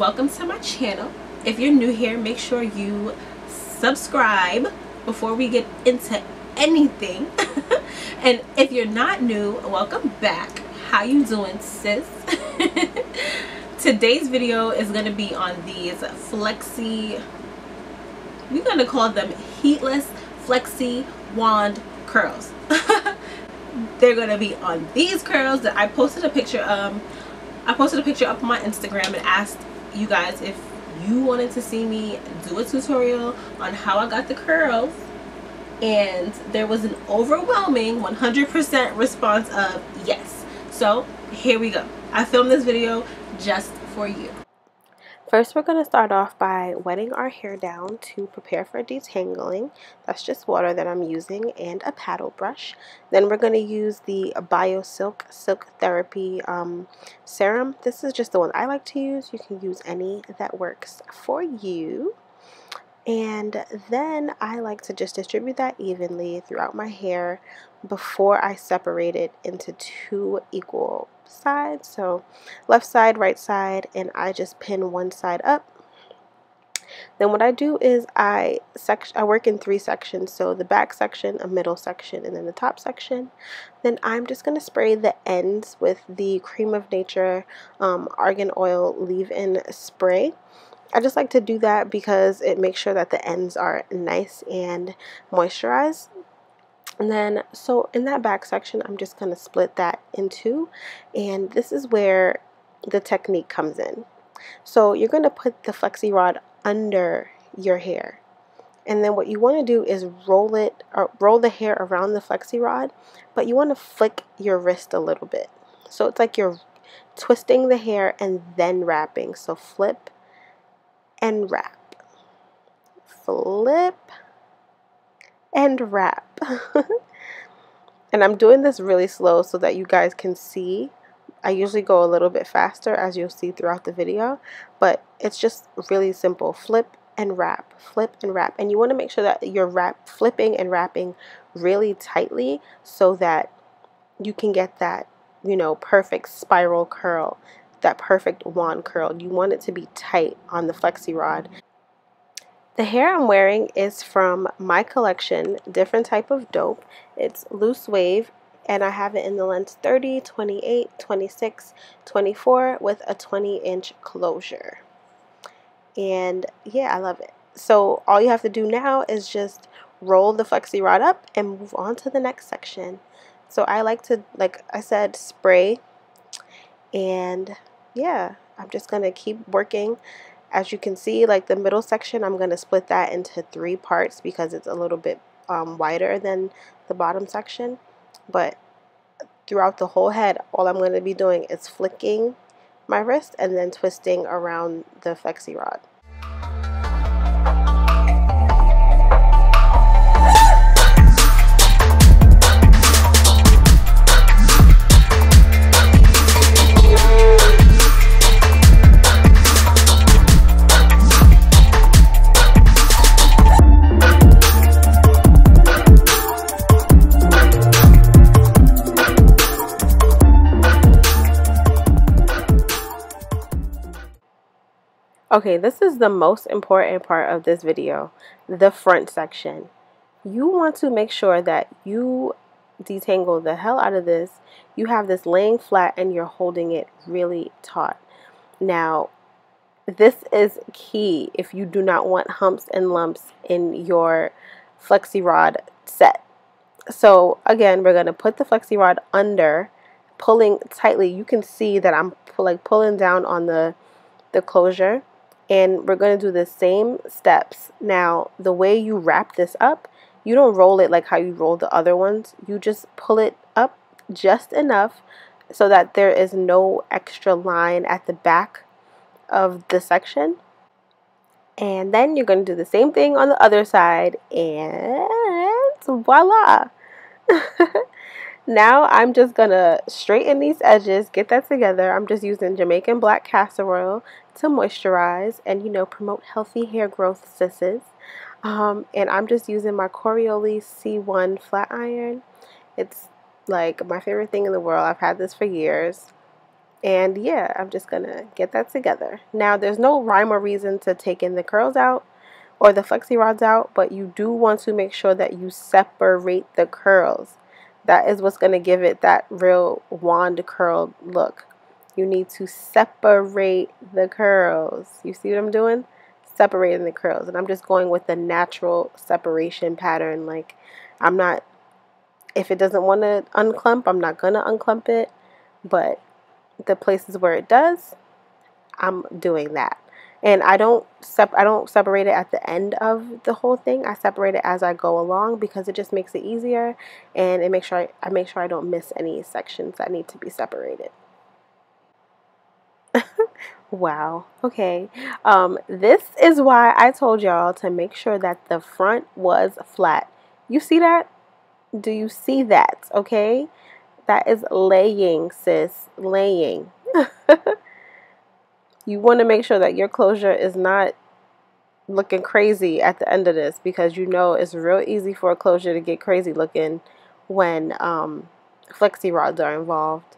welcome to my channel. If you're new here, make sure you subscribe before we get into anything. And if you're not new, welcome back. How you doing, sis? Today's video is going to be on these Flexi, we're going to call them Heatless Flexi Wand Curls. They're going to be on these curls that I posted a picture up on my Instagram and asked you guys if you wanted to see me do a tutorial on how I got the curls, and there was an overwhelming 100% response of yes. So here we go. I filmed this video just for you. First, we're going to start off by wetting our hair down to prepare for detangling. That's just water that I'm using and a paddle brush. Then we're going to use the BioSilk Silk Therapy serum. This is just the one I like to use. You can use any that works for you. And then I like to just distribute that evenly throughout my hair before I separate it into two equal sides. So left side, right side, and I just pin one side up. Then what I do is I work in three sections. So the back section, a middle section, and then the top section. Then I'm just going to spray the ends with the Creme of Nature Argan Oil leave-in spray. I just like to do that because it makes sure that the ends are nice and moisturized. And then, so in that back section, I'm just going to split that in two. And this is where the technique comes in. So you're going to put the flexi rod under your hair. And then what you want to do is roll the hair around the flexi rod, but you want to flick your wrist a little bit. So it's like you're twisting the hair and then wrapping. So flip and wrap, flip and wrap. And I'm doing this really slow so that you guys can see. I usually go a little bit faster, as you'll see throughout the video, but it's just really simple. Flip and wrap, flip and wrap. And you want to make sure that you're flipping and wrapping really tightly so that you can get that, you know, perfect spiral curl, that perfect wand curl. You want it to be tight on the flexi rod. The hair I'm wearing is from my collection, DifferentTypeOfDope. It's loose wave, and I have it in the lengths 30, 28, 26, 24 with a 20-inch closure. And yeah, I love it. So all you have to do now is just roll the flexi rod up and move on to the next section. So I like to, like I said, spray, and yeah, I'm just going to keep working. As you can see, like the middle section, I'm going to split that into three parts because it's a little bit wider than the bottom section. But throughout the whole head, all I'm going to be doing is flicking my wrist and then twisting around the flexi rod. Okay, this is the most important part of this video, the front section. You want to make sure that you detangle the hell out of this. You have this laying flat and you're holding it really taut. Now, this is key if you do not want humps and lumps in your flexi rod set. So again, we're going to put the flexi rod under, pulling tightly. You can see that I'm pulling down on the closure. And we're going to do the same steps. Now, the way you wrap this up, you don't roll it like how you roll the other ones. You just pull it up just enough so that there is no extra line at the back of the section. And then you're going to do the same thing on the other side, and voila. Now I'm just going to straighten these edges, get that together. I'm just using Jamaican black castor oil to moisturize and, you know, promote healthy hair growth, sisses. And I'm just using my Coriolis C1 flat iron. It's like my favorite thing in the world. I've had this for years. And yeah, I'm just gonna get that together. Now, there's no rhyme or reason to taking the curls out or the flexi rods out, but you do want to make sure that you separate the curls. That is what's gonna give it that real wand curl look. You need to separate the curls. You see what I'm doing? Separating the curls. And I'm just going with the natural separation pattern. Like, I'm not, if it doesn't want to unclump, I'm not gonna unclump it, but the places where it does, I'm doing that. And I don't separate it at the end of the whole thing. I separate it as I go along because it just makes it easier, and it makes sure I make sure I don't miss any sections that need to be separated. Wow. Okay. This is why I told y'all to make sure that the front was flat. You see that? Do you see that? Okay. That is laying, sis. Laying. You want to make sure that your closure is not looking crazy at the end of this, because you know it's real easy for a closure to get crazy looking when flexi rods are involved.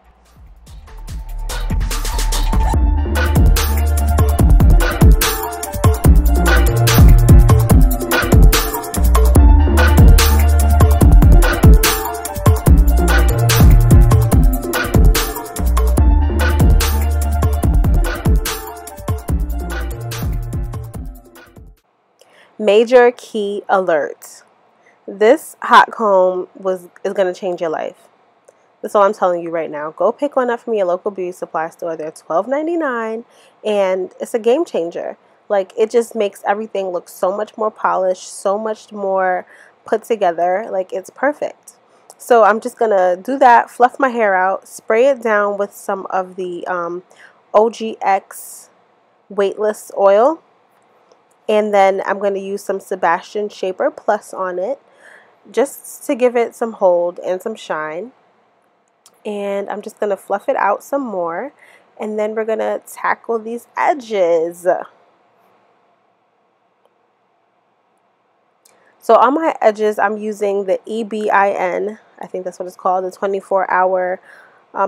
Major key alert. This hot comb is going to change your life. That's all I'm telling you right now. Go pick one up from your local beauty supply store. They're $12.99, and it's a game changer. Like, it just makes everything look so much more polished, so much more put together. Like, it's perfect. So I'm just going to do that, fluff my hair out, spray it down with some of the OGX weightless oil. And then I'm going to use some Sebastian Shaper Plus on it, just to give it some hold and some shine. And I'm just going to fluff it out some more. And then we're going to tackle these edges. So on my edges, I'm using the EBIN. I think that's what it's called, the 24-hour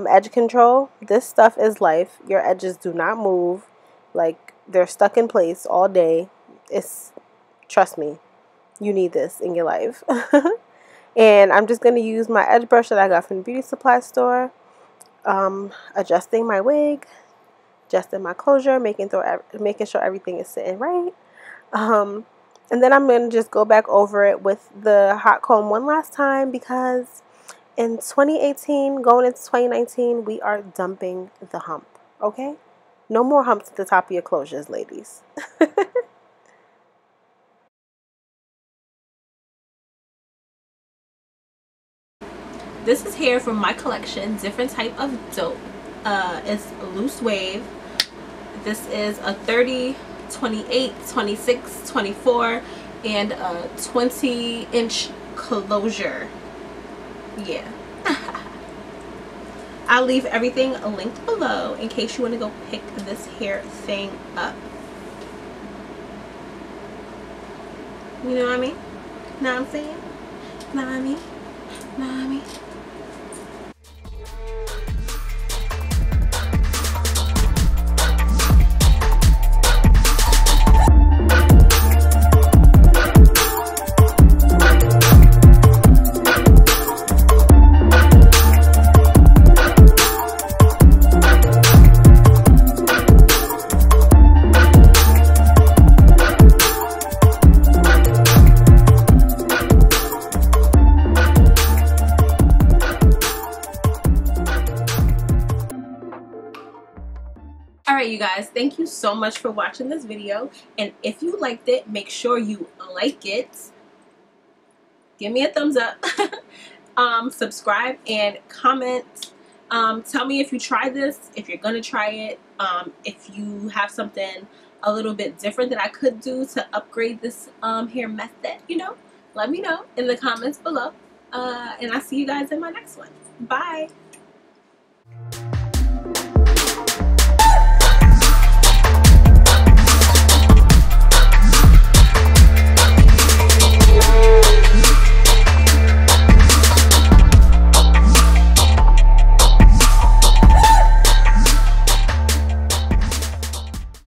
edge control. This stuff is life. Your edges do not move. Like, they're stuck in place all day. Trust me, you need this in your life. And I'm just going to use my edge brush that I got from the beauty supply store, adjusting my wig, adjusting my closure, making sure everything is sitting right. And then I'm going to just go back over it with the hot comb one last time, because in 2018, going into 2019, we are dumping the hump, okay? No more humps at the top of your closures, ladies. This is hair from my collection, Different Type of Dope. It's loose wave. This is a 30, 28, 26, 24, and a 20-inch closure. Yeah. I'll leave everything linked below in case you want to go pick this hair thing up. You know what I mean? Know what I'm saying? Know what I mean? Know what I mean? Alright, you guys, thank you so much for watching this video, and if you liked it, make sure you like it, give me a thumbs up, subscribe and comment. Tell me if you tried this, if you're gonna try it, if you have something a little bit different that I could do to upgrade this hair method, you know, let me know in the comments below, and I'll see you guys in my next one. Bye.